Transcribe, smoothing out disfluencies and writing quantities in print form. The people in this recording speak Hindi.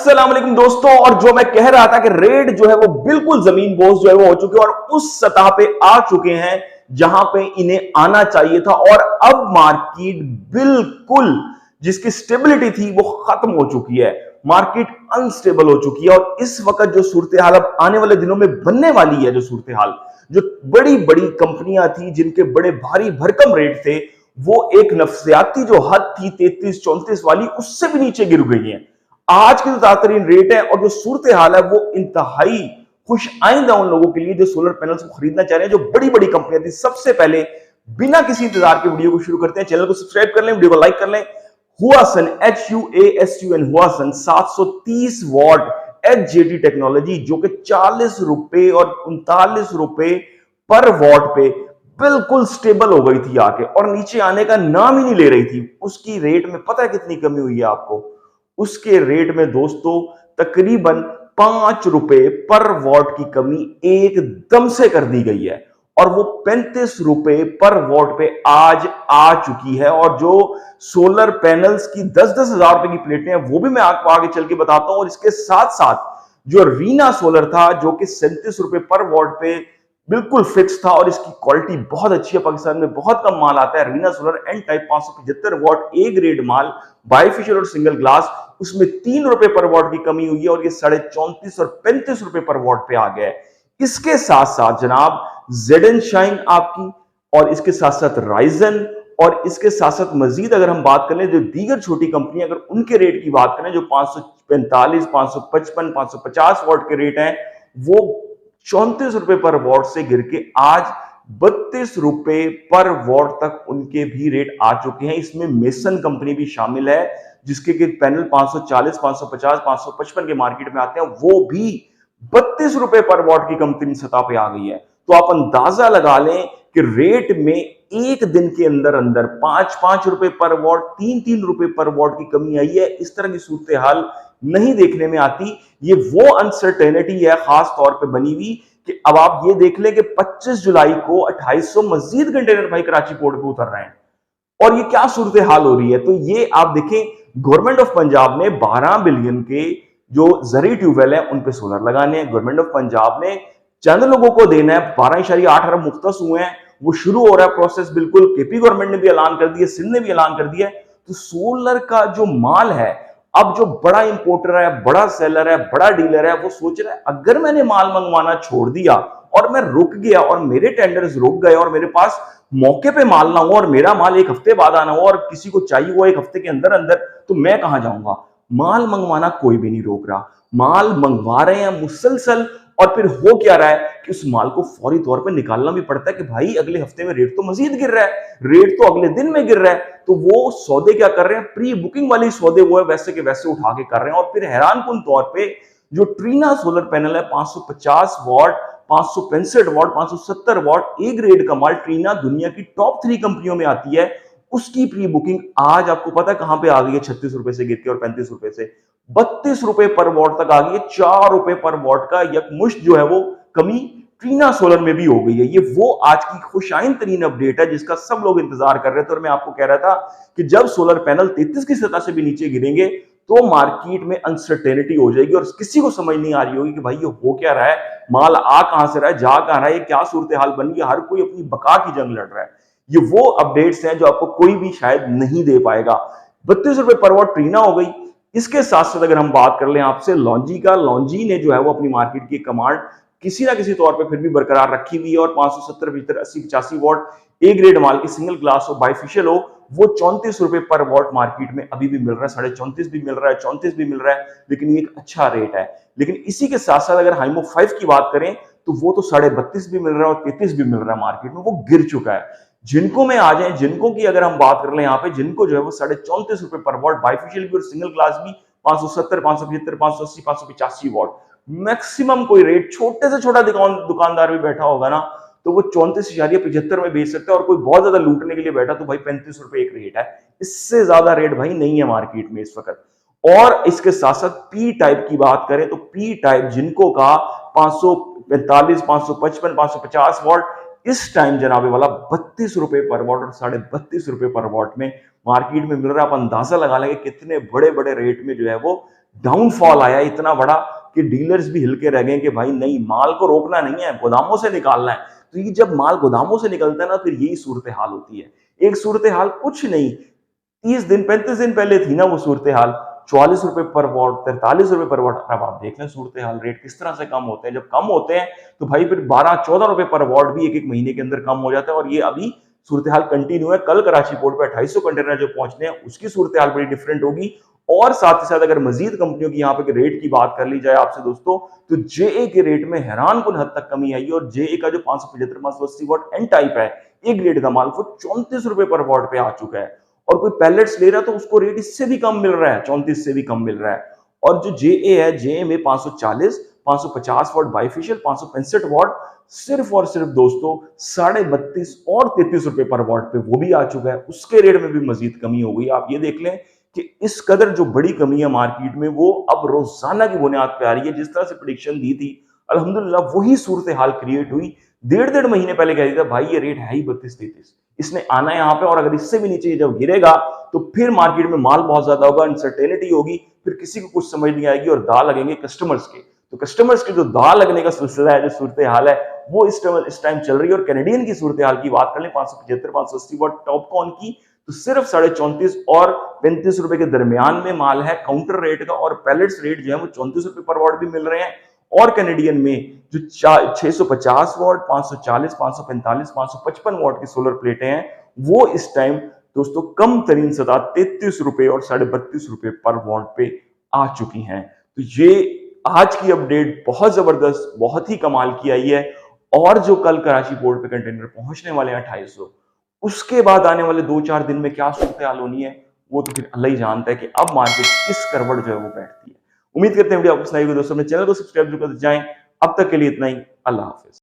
अस्सलाम वालेकुम दोस्तों। और जो मैं कह रहा था कि रेट जो है वो बिल्कुल जमीन बोझ जो है वो हो चुके हैं और उस सतह पे आ चुके हैं जहां पे इन्हें आना चाहिए था। और अब मार्केट बिल्कुल जिसकी स्टेबिलिटी थी वो खत्म हो चुकी है। मार्केट अनस्टेबल हो चुकी है और इस वक्त जो सूरत हाल अब आने वाले दिनों में बनने वाली है, जो सूरत हाल, जो बड़ी बड़ी कंपनियां थी जिनके बड़े भारी भरकम रेट थे, वो एक नफ्सियाती जो हद थी 33-34 वाली, उससे भी नीचे गिर गई है। आज की जो तातरीन रेट है और जो सूरत हाल है वो इंतहाई खुश आइंदा उन लोगों के लिए जो सोलर पैनल्स को खरीदना चाह रहे हैं, जो बड़ी बड़ी कंपनियां थी। सबसे पहले बिना किसी इंतजार के वीडियो को शुरू करते हैं। चैनल को सब्सक्राइब कर लें, वीडियो को लाइक कर लें। हुआसन HUASUN हुआसन 730 वॉट HJT टेक्नोलॉजी, जो कि 40 रुपए और 39 रुपए पर वॉट पे बिल्कुल स्टेबल हो गई थी आके, और नीचे आने का नाम ही नहीं ले रही थी। उसकी रेट में पता है कितनी कमी हुई है आपको? उसके रेट में दोस्तों तकरीबन 5 रुपए पर वॉट की कमी एकदम से कर दी गई है और वो 35 रुपए पर वॉट पे आज आ चुकी है। और जो सोलर पैनल्स की 10-10 हजार रुपए की प्लेटें हैं वो भी मैं आपको आगे चल के बताता हूं। और इसके साथ साथ जो रीना सोलर था, जो कि 37 रुपए पर वॉट पे बिल्कुल फिक्स था और इसकी क्वालिटी बहुत अच्छी है। पाकिस्तान में बहुत कम माल आता है Reena solar N type 575 watt A grade माल, बाइफिशियल और सिंगल ग्लास, उसमें 3 रुपए पर वॉट की कमी हुई है और ये 34.5 और 35 रुपए पर वॉट पे आ गया है। इसके साथ साथ जनाब जेडन शाइन आपकी, और इसके साथ साथ राइजन, और इसके साथ साथ मजीद अगर हम बात करें जो दीगर छोटी कंपनी, अगर उनके रेट की बात करें, जो 545, 555, 550 वॉट के रेट हैं, वो 34 रुपए पर वॉट से गिर के आज 32 रुपए पर वॉट तक उनके भी रेट आ चुके हैं। इसमें मेसन कंपनी भी शामिल है जिसके के पैनल 540, 550, 555 के मार्केट में आते हैं, वो भी 32 रुपए पर वॉट की कंपनी सतह पे आ गई है। तो आप अंदाजा लगा लें कि रेट में एक दिन के अंदर अंदर 5-5 रुपए पर वॉट, 3-3 रुपए पर वॉट की कमी आई है। इस तरह की सूरत हाल नहीं देखने में आती। ये वो अनसर्टेनिटी है खास तौर पे बनी हुई कि अब आप ये देख लें कि 25 जुलाई को 2800 मजीद कंटेनर भाई कराची पोर्ट पे उतर रहे हैं और ये क्या सूरत हाल हो रही है। तो ये आप देखें, गवर्नमेंट ऑफ पंजाब ने 12 बिलियन के जो जरी ट्यूबवेल है उन पे सोलर लगाने हैं। गवर्नमेंट ऑफ पंजाब ने चंद लोगों को देना है, 12.8 अरब मुख्तस हुए हैं, वो शुरू हो रहा है प्रोसेस। बिल्कुल केपी गवर्नमेंट ने भी ऐलान कर दिया, सिंध ने भी ऐलान कर दिया। तो सोलर का जो माल है, अब जो बड़ा इंपोर्टर है, बड़ा सेलर है, बड़ा डीलर है, वो सोच रहा है अगर मैंने माल मंगवाना छोड़ दिया और मैं रुक गया और मेरे टेंडर्स रुक गए और मेरे पास मौके पे माल ना हो और मेरा माल एक हफ्ते बाद आना हो और किसी को चाहिए वो एक हफ्ते के अंदर अंदर, तो मैं कहां जाऊंगा? माल मंगवाना कोई भी नहीं रोक रहा, माल मंगवा रहे हैं मुसलसल। और फिर हो क्या रहा है कि उस माल को फौरी तौर पर निकालना भी पड़ता है कि भाई अगले हफ्ते में रेट तो मजीद गिर रहा है, रेट तो अगले दिन में गिर रहा है। तो वो सौदे क्या कर रहे हैं, प्री बुकिंग वाली सौदे वो है वैसे के वैसे उठा के कर रहे हैं। और फिर हैरानकुन तौर पे जो ट्रीना सोलर पैनल है 550 what, 565 what, 570 what A grade का माल, ट्रीना दुनिया की टॉप 3 कंपनियों में आती है, उसकी प्री बुकिंग आज आपको पता है कहां पे आ गई है? 36 रुपए से गिर के और 35 रुपए से 32 रुपए पर वॉट तक आ गई है। 4 रुपए पर वॉट का यकमुश्त जो है वो कमी ट्रीना सोलर में भी हो गई है। ये वो आज की खुशाइन तरीन अपडेट है जिसका सब लोग इंतजार कर रहे थे। और मैं आपको कह रहा था कि जब सोलर पैनल 33 की सतह से भी नीचे गिरेंगे तो मार्केट में अनसर्टेनिटी हो जाएगी और किसी को समझ नहीं आ रही होगी कि भाई ये हो क्या रहा है, माल आ कहां से रहा है, जा कहां रहा है, ये क्या सूरत हाल बन गई। हर कोई अपनी बका की जंग लड़ रहा है। ये वो अपडेट्स हैं जो आपको कोई भी शायद नहीं दे पाएगा। 32 रुपए पर वॉट ट्रीना हो गई। इसके साथ साथ अगर हम बात कर लें आपसे लॉन्जी का, लॉन्जी ने जो है वो अपनी मार्केट की कमांड किसी ना किसी तौर पे फिर भी बरकरार रखी हुई है और 570, 75, 80, 85 वॉट ए ग्रेड माल की सिंगल ग्लास हो, बाइफिशियल हो, वो 34 रुपए पर वॉट मार्केट में अभी भी मिल रहा है। 34.5 भी मिल रहा है, 34 भी मिल रहा है, लेकिन ये एक अच्छा रेट है। लेकिन इसी के साथ साथ अगर हाइमो 5 की बात करें तो वो तो 32.5 भी मिल रहा है और 33 भी मिल रहा है मार्केट में, वो गिर चुका है। जिनको में आ जाए, जिनको की अगर हम बात कर ले यहाँ पे, जिनको जो है वो 34.5 रुपए पर वॉट, बाइफिशियल भी और सिंगल ग्लास भी 570, 575, 580, 585 वॉट, मैक्सिमम कोई रेट छोटे से छोटा दुकानदार भी बैठा होगा ना तो वो 34.75 में बेच सकता है। और कोई बहुत ज्यादा लूटने के लिए बैठा तो भाई 35 रुपए एक रेट है, इससे ज्यादा रेट भाई नहीं है मार्केट में इस वक्त। और इसके साथ साथ पी टाइप की बात करें तो पी टाइप जिनको का 545, 555, 550 वॉट, इस टाइम जनाबे वाला 32 रुपए पर वॉट और 32.5 रुपए पर वॉट में मार्केट में मिल रहा है। आप अंदाजा लगा लेंगे कितने बड़े बड़े रेट में जो है वो डाउनफॉल आया इतना बड़ा कि डीलर्स भी हिल के रह गए कि भाई नहीं, माल को रोकना नहीं है, गोदामों से निकालना है। तो ये जब माल गोदामों से निकलता है ना, फिर यही सूरत हाल होती है। एक सूरत हाल कुछ नहीं, 30 दिन 35 दिन पहले थी ना वो सूरत हाल, 44 रुपए पर वॉट, 43 रुपए पर वॉट। अब आप देख लें सूरत हाल, रेट किस तरह से कम होते हैं। जब कम होते हैं तो भाई फिर 12-14 रुपए पर वॉट भी एक एक महीने के अंदर कम हो जाता है। और ये अभी सूरत हाल कंटिन्यू है। कल कराची पोर्ट पे 2800 कंटेनर जो पहुंचने हैं उसकी सूरत हाल बड़ी डिफरेंट होगी। और साथ ही साथ अगर मजीद कंपनियों की यहाँ पे रेट की बात कर ली जाए आपसे दोस्तों, तो जेए के रेट में हैरान कुन हद तक कमी आई है। और जेए का जो 575-580 वॉट एन टाइप है, एक ग्रेड का माल, वो 34 रुपए पर वॉट पे आ चुका है। और कोई पैलेट्स ले रहा है तो उसको रेट इससे भी कम मिल रहा है, 34 से भी कम मिल रहा है। और जो जेए है, जेए में 540 550 वॉट बाइफिशियल, 565 वॉट सिर्फ और सिर्फ दोस्तों 32.5 और 33 रुपए पर वॉट पे वो भी आ चुका है। उसके रेट में भी मजीद कमी हो गई। आप ये देख लें कि इस कदर जो बड़ी कमी है मार्केट में, वो अब रोजाना की बुनियाद पे आ रही है। जिस तरह से प्रेडिक्शन दी थी, अल्हम्दुलिल्लाह वही सूरत हाल क्रिएट हुई। 1.5 महीने पहले कह दिया था भाई ये रेट है ही 32-33, इसने आना है यहाँ पे, और अगर इससे भी नीचे जब गिरेगा तो फिर मार्केट में माल बहुत ज्यादा होगा, अनसर्टेनिटी होगी, फिर किसी को कुछ समझ नहीं आएगी और दाल लगेंगे कस्टमर्स के। तो कस्टमर्स के जो दाल लगने का सिलसिला है, जो सूरत हाल है, वो इस टाइम चल रही है। और कैनेडियन की सूरत हाल की बात कर लें, 575-580 वॉट टॉपकॉन की, तो सिर्फ 34.5 और 35 रुपए के दरमियान में माल है काउंटर रेट का। और पैलेट्स रेट जो है वो 34 रुपए पर वॉट भी मिल रहे हैं। और कैनेडियन में जो 650 वॉट, 540, 545, 555 वॉट की सोलर प्लेटें हैं, वो इस टाइम दोस्तों कम तरीन सतह 33 रुपए और 32.5 रुपए पर वॉट पे आ चुकी हैं। तो ये आज की अपडेट बहुत जबरदस्त, बहुत ही कमाल की आई है। और जो कल कराची पोर्ट पे कंटेनर पहुंचने वाले हैं 2800, उसके बाद आने वाले 2-4 दिन में क्या सूरत हाल होनी है, वो तो फिर अल्लाह ही जानता है कि अब मार्केट किस करवट जो है वो बैठती है। उम्मीद करते हैं वीडियो आपको पसंद आई होगी दोस्तों। अपने चैनल को सब्सक्राइब जरूर कर जाएं। अब तक के लिए इतना ही, अल्लाह हाफिज।